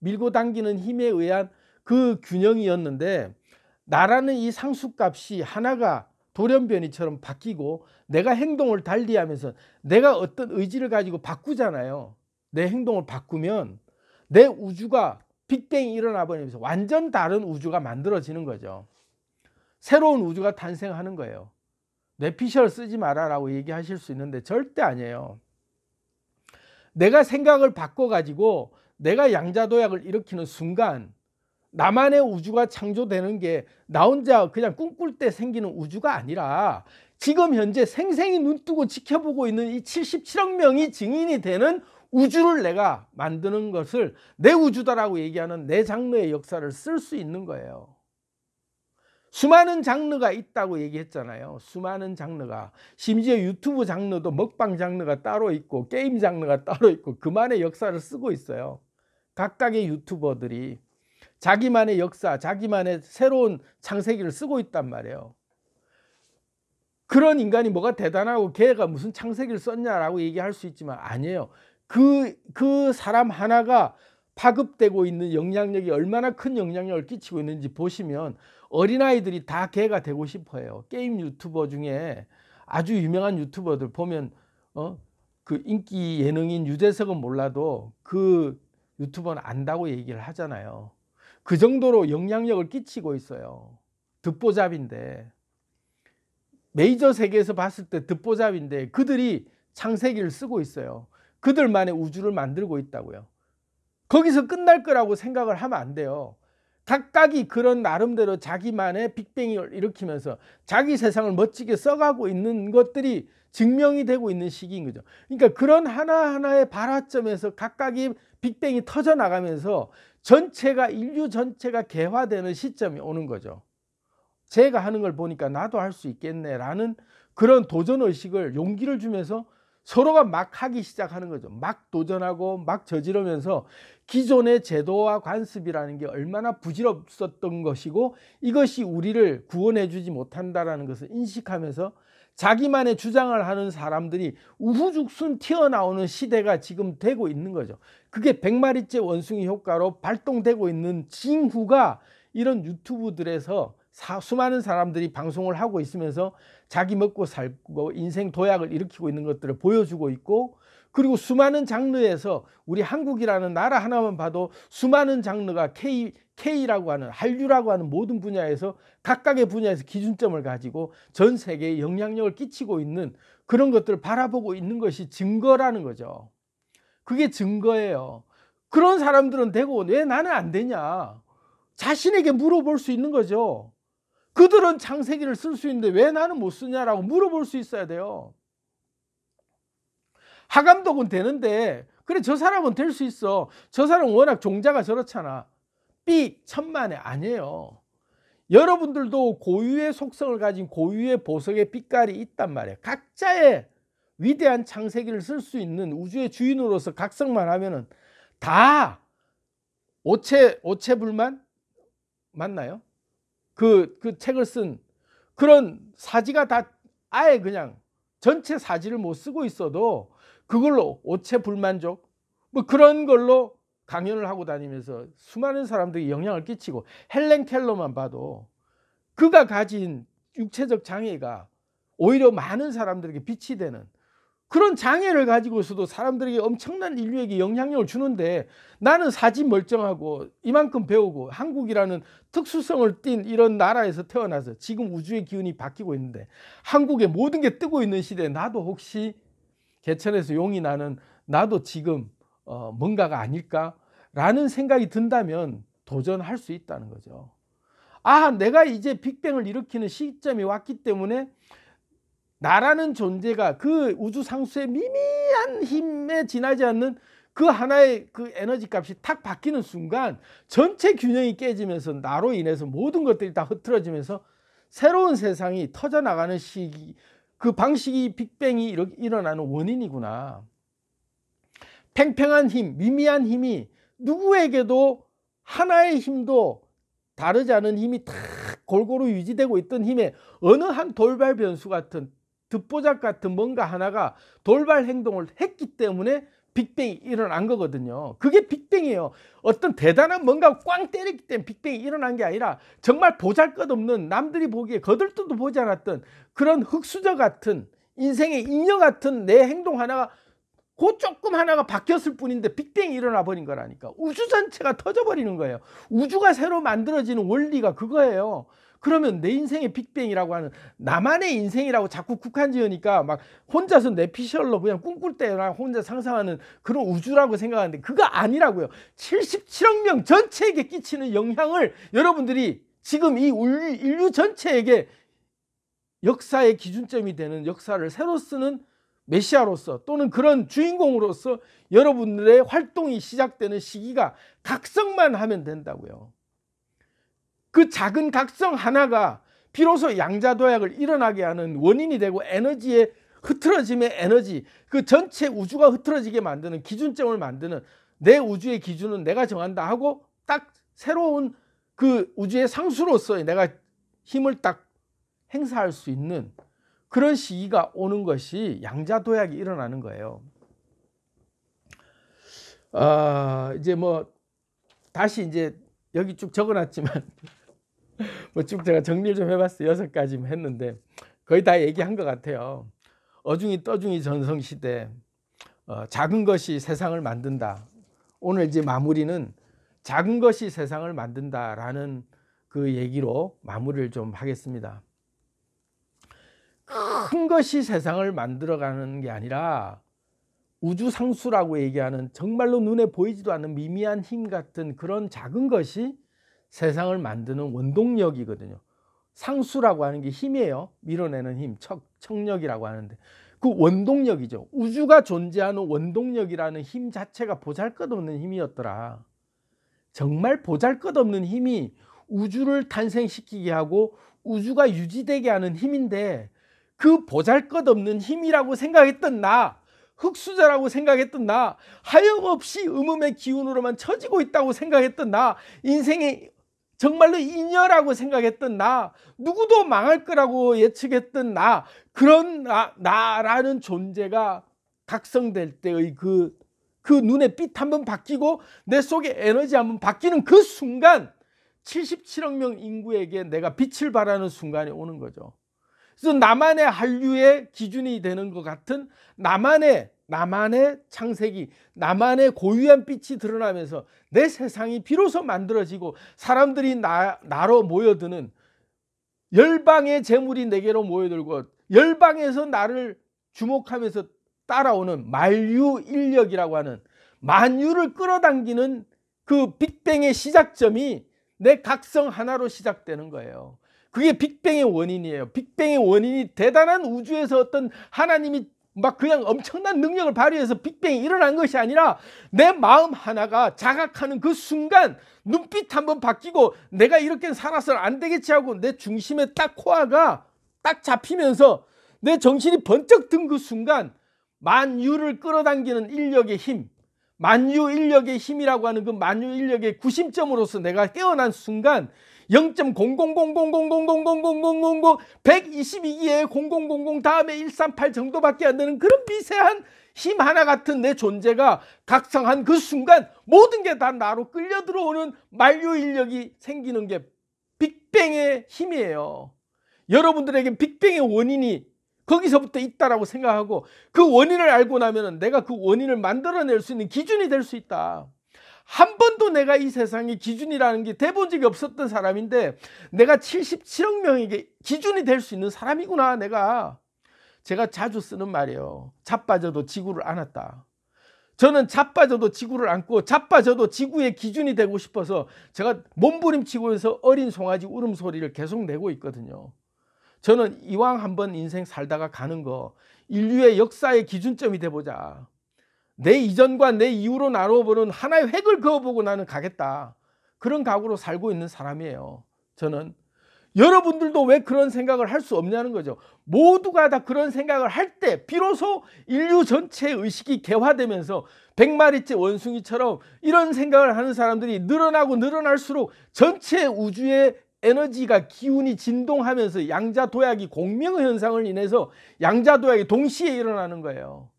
밀고 당기는 힘에 의한 그 균형이었는데, 나라는 이 상수값이 하나가 돌연변이처럼 바뀌고 내가 행동을 달리하면서 내가 어떤 의지를 가지고 바꾸잖아요. 내 행동을 바꾸면 내 우주가 빅뱅이 일어나 버리면서 완전 다른 우주가 만들어지는 거죠. 새로운 우주가 탄생하는 거예요. 뇌피셜 쓰지 마라라고 얘기하실 수 있는데 절대 아니에요. 내가 생각을 바꿔가지고 내가 양자도약을 일으키는 순간 나만의 우주가 창조되는 게 나 혼자 그냥 꿈꿀 때 생기는 우주가 아니라 지금 현재 생생히 눈뜨고 지켜보고 있는 이 77억 명이 증인이 되는 우주를 내가 만드는 것을 내 우주다라고 얘기하는 내 장르의 역사를 쓸 수 있는 거예요. 수많은 장르가 있다고 얘기했잖아요. 수많은 장르가. 심지어 유튜브 장르도 먹방 장르가 따로 있고 게임 장르가 따로 있고 그만의 역사를 쓰고 있어요. 각각의 유튜버들이 자기만의 역사, 자기만의 새로운 창세기를 쓰고 있단 말이에요. 그런 인간이 뭐가 대단하고 걔가 무슨 창세기를 썼냐라고 얘기할 수 있지만 아니에요. 그 사람 하나가 파급되고 있는 영향력이 얼마나 큰 영향력을 끼치고 있는지 보시면 어린아이들이 다 걔가 되고 싶어요. 게임 유튜버 중에 아주 유명한 유튜버들 보면 그 인기 예능인 유재석은 몰라도 그 유튜버는 안다고 얘기를 하잖아요. 그 정도로 영향력을 끼치고 있어요. 듣보잡인데 메이저 세계에서 봤을 때 듣보잡인데 그들이 창세기를 쓰고 있어요. 그들만의 우주를 만들고 있다고요. 거기서 끝날 거라고 생각을 하면 안 돼요. 각각이 그런 나름대로 자기만의 빅뱅을 일으키면서 자기 세상을 멋지게 써가고 있는 것들이 증명이 되고 있는 시기인 거죠. 그러니까 그런 하나하나의 발화점에서 각각이 빅뱅이 터져나가면서 인류 전체가 개화되는 시점이 오는 거죠. 제가 하는 걸 보니까 나도 할 수 있겠네라는 그런 도전의식을 용기를 주면서 서로가 막 하기 시작하는 거죠. 막 도전하고 막 저지르면서 기존의 제도와 관습이라는 게 얼마나 부질없었던 것이고 이것이 우리를 구원해 주지 못한다라는 것을 인식하면서 자기만의 주장을 하는 사람들이 우후죽순 튀어나오는 시대가 지금 되고 있는 거죠. 그게 100마리째 원숭이 효과로 발동되고 있는 징후가 이런 유튜브들에서 수많은 사람들이 방송을 하고 있으면서 자기 먹고 살고 인생 도약을 일으키고 있는 것들을 보여주고 있고, 그리고 수많은 장르에서 우리 한국이라는 나라 하나만 봐도 수많은 장르가 K라고 하는 한류라고 하는 모든 분야에서 각각의 분야에서 기준점을 가지고 전 세계에 영향력을 끼치고 있는 그런 것들을 바라보고 있는 것이 증거라는 거죠. 그게 증거예요. 그런 사람들은 되고 왜 나는 안 되냐? 자신에게 물어볼 수 있는 거죠. 그들은 창세기를 쓸 수 있는데 왜 나는 못 쓰냐라고 물어볼 수 있어야 돼요. 하감독은 되는데 그래 저 사람은 될 수 있어. 저 사람은 워낙 종자가 저렇잖아. 삑 천만에 아니에요. 여러분들도 고유의 속성을 가진 고유의 보석의 빛깔이 있단 말이에요. 각자의 위대한 창세기를 쓸 수 있는 우주의 주인으로서 각성만 하면은 다 오체불만 맞나요? 그 책을 쓴 그런 사지가 다 아예 그냥 전체 사지를 못 쓰고 있어도 그걸로 오체불만족 뭐 그런 걸로 강연을 하고 다니면서 수많은 사람들이 영향을 끼치고, 헬렌 켈러만 봐도 그가 가진 육체적 장애가 오히려 많은 사람들에게 빛이 되는 그런 장애를 가지고서도 사람들에게 엄청난 인류에게 영향력을 주는데, 나는 사지 멀쩡하고 이만큼 배우고 한국이라는 특수성을 띤 이런 나라에서 태어나서 지금 우주의 기운이 바뀌고 있는데 한국의 모든 게 뜨고 있는 시대에 나도 혹시 개천에서 용이 나는 나도 지금 뭔가가 아닐까라는 생각이 든다면 도전할 수 있다는 거죠. 아, 내가 이제 빅뱅을 일으키는 시점이 왔기 때문에 나라는 존재가 그 우주 상수의 미미한 힘에 지나지 않는 그 하나의 그 에너지 값이 탁 바뀌는 순간 전체 균형이 깨지면서 나로 인해서 모든 것들이 다 흐트러지면서 새로운 세상이 터져나가는 시기, 그 방식이 빅뱅이 일어나는 원인이구나. 팽팽한 힘, 미미한 힘이 누구에게도 하나의 힘도 다르지 않은 힘이 탁 골고루 유지되고 있던 힘에 어느 한 돌발 변수 같은 듣보잡 같은 뭔가 하나가 돌발 행동을 했기 때문에 빅뱅이 일어난 거거든요. 그게 빅뱅이에요. 어떤 대단한 뭔가 꽝 때렸기 때문에 빅뱅이 일어난 게 아니라 정말 보잘것없는, 남들이 보기에 거들떠도 보지 않았던 그런 흙수저 같은 인생의 잉여 같은 내 행동 하나가 그 조금 하나가 바뀌었을 뿐인데 빅뱅이 일어나 버린 거라니까. 우주 전체가 터져버리는 거예요. 우주가 새로 만들어지는 원리가 그거예요. 그러면 내 인생의 빅뱅이라고 하는 나만의 인생이라고 자꾸 국한 지으니까 막 혼자서 내피셜로 그냥 꿈꿀 때나 혼자 상상하는 그런 우주라고 생각하는데 그거 아니라고요. 77억 명 전체에게 끼치는 영향을 여러분들이 지금 이 인류 전체에게 역사의 기준점이 되는 역사를 새로 쓰는 메시아로서 또는 그런 주인공으로서 여러분들의 활동이 시작되는 시기가 각성만 하면 된다고요. 그 작은 각성 하나가 비로소 양자도약을 일어나게 하는 원인이 되고 에너지의 흐트러짐의 에너지, 그 전체 우주가 흐트러지게 만드는 기준점을 만드는 내 우주의 기준은 내가 정한다 하고 딱 새로운 그 우주의 상수로서 내가 힘을 딱 행사할 수 있는 그런 시기가 오는 것이 양자도약이 일어나는 거예요. 이제 뭐 다시 이제 여기 쭉 적어놨지만 뭐 쭉 제가 정리를 좀 해봤어요. 6가지 했는데 거의 다 얘기한 것 같아요. 어중이 떠중이 전성시대, 작은 것이 세상을 만든다. 오늘 이제 마무리는 작은 것이 세상을 만든다라는 그 얘기로 마무리를 좀 하겠습니다. 큰 것이 세상을 만들어가는 게 아니라 우주상수라고 얘기하는 정말로 눈에 보이지도 않는 미미한 힘 같은 그런 작은 것이 세상을 만드는 원동력이거든요. 상수라고 하는 게 힘이에요. 밀어내는 힘, 척력이라고 하는데 그 원동력이죠. 우주가 존재하는 원동력이라는 힘 자체가 보잘것없는 힘이었더라. 정말 보잘것없는 힘이 우주를 탄생시키게 하고 우주가 유지되게 하는 힘인데 그 보잘것없는 힘이라고 생각했던 나, 흙수저라고 생각했던 나, 하염없이 음음의 기운으로만 처지고 있다고 생각했던 나, 인생의 정말로 인여라고 생각했던 나, 누구도 망할 거라고 예측했던 나, 그런 나라는 존재가 각성될 때의 그 눈의 빛 한번 바뀌고 내 속에 에너지 한번 바뀌는 그 순간 77억 명 인구에게 내가 빛을 발하는 순간이 오는 거죠. 그래서 나만의 한류의 기준이 되는 것 같은 나만의 창세기, 나만의 고유한 빛이 드러나면서 내 세상이 비로소 만들어지고 사람들이 나로 모여드는 열방의 재물이 내게로 모여들고 열방에서 나를 주목하면서 따라오는 만유 인력이라고 하는 만유를 끌어당기는 그 빅뱅의 시작점이 내 각성 하나로 시작되는 거예요. 그게 빅뱅의 원인이에요. 빅뱅의 원인이 대단한 우주에서 어떤 하나님이 막 그냥 엄청난 능력을 발휘해서 빅뱅이 일어난 것이 아니라 내 마음 하나가 자각하는 그 순간 눈빛 한번 바뀌고 내가 이렇게 살아서는 안 되겠지 하고 내 중심에 딱 코아가 딱 잡히면서 내 정신이 번쩍 든 그 순간 만유를 끌어당기는 인력의 힘, 만유 인력의 힘이라고 하는 그 만유 인력의 구심점으로서 내가 깨어난 순간 0.000000000000 122기의 0000 다음에 138 정도밖에 안 되는 그런 미세한 힘 하나 같은 내 존재가 각성한 그 순간 모든 게 다 나로 끌려 들어오는 만유 인력이 생기는 게 빅뱅의 힘이에요. 여러분들에게 빅뱅의 원인이 거기서부터 있다라고 생각하고 그 원인을 알고 나면 내가 그 원인을 만들어낼 수 있는 기준이 될 수 있다. 한 번도 내가 이 세상의 기준이라는 게 돼본 적이 없었던 사람인데 내가 77억 명에게 기준이 될 수 있는 사람이구나. 제가 자주 쓰는 말이에요. 자빠져도 지구를 안았다. 저는 자빠져도 지구를 안고 자빠져도 지구의 기준이 되고 싶어서 제가 몸부림치고서 어린 송아지 울음소리를 계속 내고 있거든요. 저는 이왕 한번 인생 살다가 가는 거 인류의 역사의 기준점이 돼보자. 내 이전과 내 이후로 나눠보는 하나의 획을 그어보고 나는 가겠다. 그런 각오로 살고 있는 사람이에요. 저는. 여러분들도 왜 그런 생각을 할 수 없냐는 거죠. 모두가 다 그런 생각을 할 때 비로소 인류 전체의 의식이 개화되면서 100마리째 원숭이처럼 이런 생각을 하는 사람들이 늘어나고 늘어날수록 전체 우주의 에너지가 기운이 진동하면서 양자도약이 공명현상을 인해서 양자도약이 동시에 일어나는 거예요.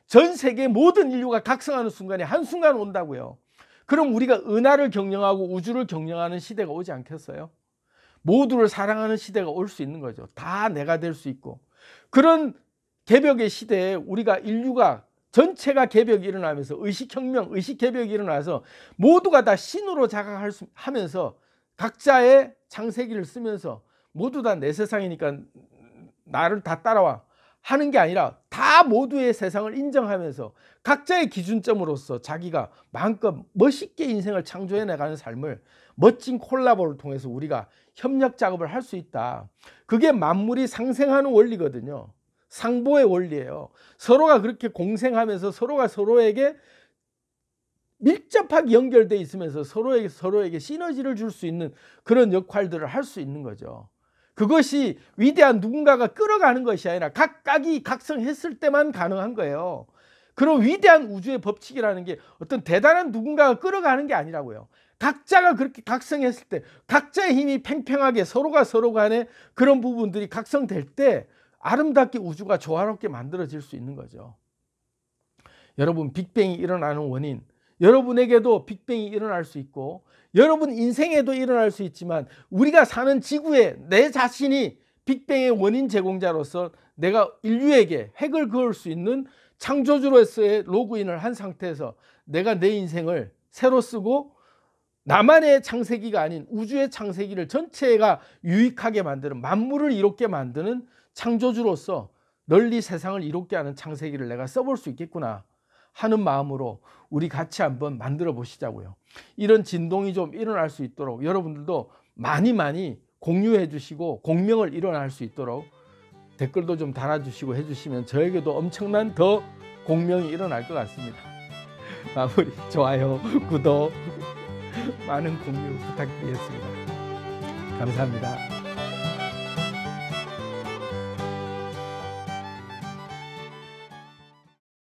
전 세계 모든 인류가 각성하는 순간에 한순간 온다고요. 그럼 우리가 은하를 경영하고 우주를 경영하는 시대가 오지 않겠어요? 모두를 사랑하는 시대가 올 수 있는 거죠. 다 내가 될 수 있고. 그런 개벽의 시대에 우리가 인류가 전체가 개벽이 일어나면서 의식혁명, 의식개벽이 일어나서 모두가 다 신으로 자각하면서 각자의 창세기를 쓰면서 모두 다 내 세상이니까 나를 다 따라와 하는 게 아니라 다 모두의 세상을 인정하면서 각자의 기준점으로서 자기가 마음껏 멋있게 인생을 창조해 나가는 삶을 멋진 콜라보를 통해서 우리가 협력 작업을 할 수 있다. 그게 만물이 상생하는 원리거든요. 상보의 원리예요. 서로가 그렇게 공생하면서 서로가 서로에게 밀접하게 연결되어 있으면서 서로에게 시너지를 줄 수 있는 그런 역할들을 할 수 있는 거죠. 그것이 위대한 누군가가 끌어가는 것이 아니라 각각이 각성했을 때만 가능한 거예요. 그런 위대한 우주의 법칙이라는 게 어떤 대단한 누군가가 끌어가는 게 아니라고요. 각자가 그렇게 각성했을 때, 각자의 힘이 팽팽하게 서로가 서로 간에 그런 부분들이 각성될 때 아름답게 우주가 조화롭게 만들어질 수 있는 거죠. 여러분, 빅뱅이 일어나는 원인, 여러분에게도 빅뱅이 일어날 수 있고 여러분 인생에도 일어날 수 있지만 우리가 사는 지구에 내 자신이 빅뱅의 원인 제공자로서 내가 인류에게 획을 그을 수 있는 창조주로서의 로그인을 한 상태에서 내가 내 인생을 새로 쓰고 나만의 창세기가 아닌 우주의 창세기를 전체가 유익하게 만드는, 만물을 이롭게 만드는 창조주로서 널리 세상을 이롭게 하는 창세기를 내가 써볼 수 있겠구나 하는 마음으로 우리 같이 한번 만들어 보시자고요. 이런 진동이 좀 일어날 수 있도록 여러분들도 많이 공유해 주시고 공명을 일어날 수 있도록 댓글도 좀 달아주시고 해주시면 저에게도 엄청난 더 공명이 일어날 것 같습니다. 마무리 좋아요, 구독, 많은 공유 부탁드리겠습니다. 감사합니다.